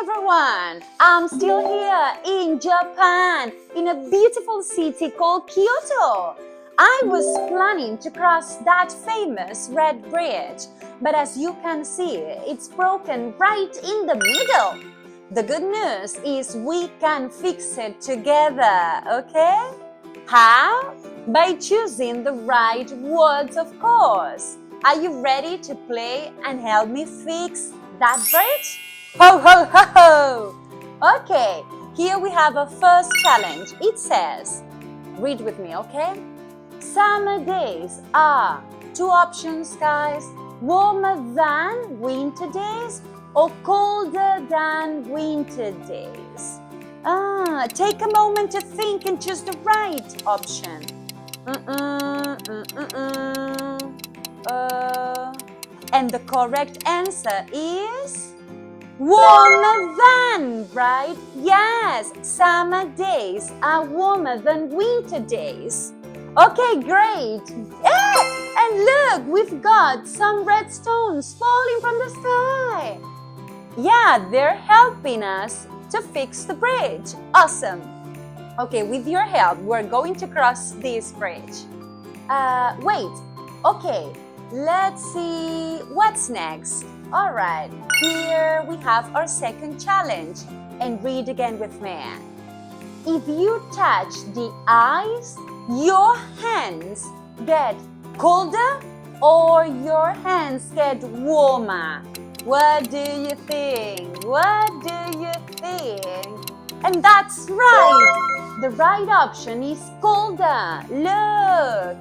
everyone! I'm still here in Japan, in a beautiful city called Kyoto. I was planning to cross that famous red bridge, but as you can see, it's broken right in the middle. The good news is we can fix it together, okay? How? By choosing the right words, of course. Are you ready to play and help me fix that bridge? Ho, ho, ho, ho! Okay, here we have a first challenge. It says, read with me, okay? Summer days are two options, guys. Warmer than winter days or colder than winter days. Take a moment to think and choose the right option. And the correct answer is warmer than, right? Yes, summer days are warmer than winter days. Okay, great. And look, we've got some red stones falling from the sky. Yeah, they're helping us to fix the bridge. Awesome. Okay, with your help, we're going to cross this bridge. Wait. Okay, let's see what's next. All right, here we have our second challenge. And read again with me. If you touch the eyes, your hands get colder or your hands get warmer? What do you think? What do you think? And that's right! The right option is colder. Look!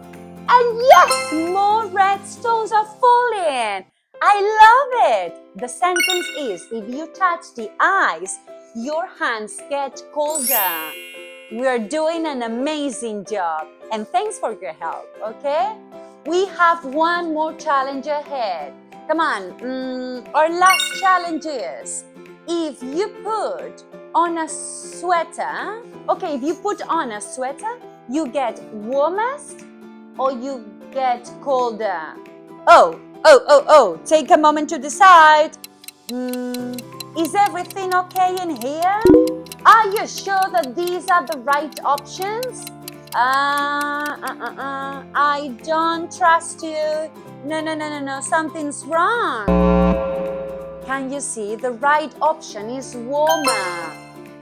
And yes, more red stones are falling. I love it. The sentence is, if you touch the eyes, your hands get colder. We're doing an amazing job. And thanks for your help, okay? We have one more challenge ahead. Come on, our last challenge is, if you put on a sweater, okay, if you put on a sweater, you get warmest or you get colder? Take a moment to decide. Is everything okay in here? Are you sure that these are the right options? I don't trust you. No, something's wrong. Can you see? The right option is warmer.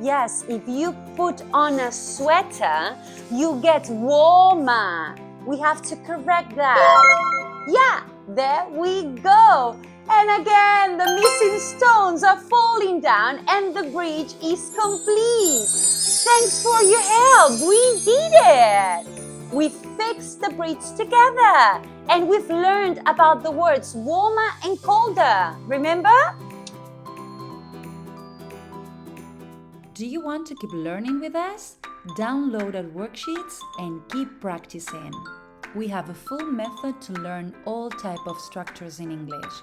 Yes, if you put on a sweater, you get warmer. We have to correct that. Yeah, there we go. And again, the missing stones are falling down and the bridge is complete. Thanks for your help. We did it. We fixed the bridge together. And we've learned about the words warmer and colder. Remember? Do you want to keep learning with us? Download our worksheets and keep practicing. We have a full method to learn all types of structures in English.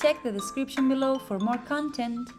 Check the description below for more content.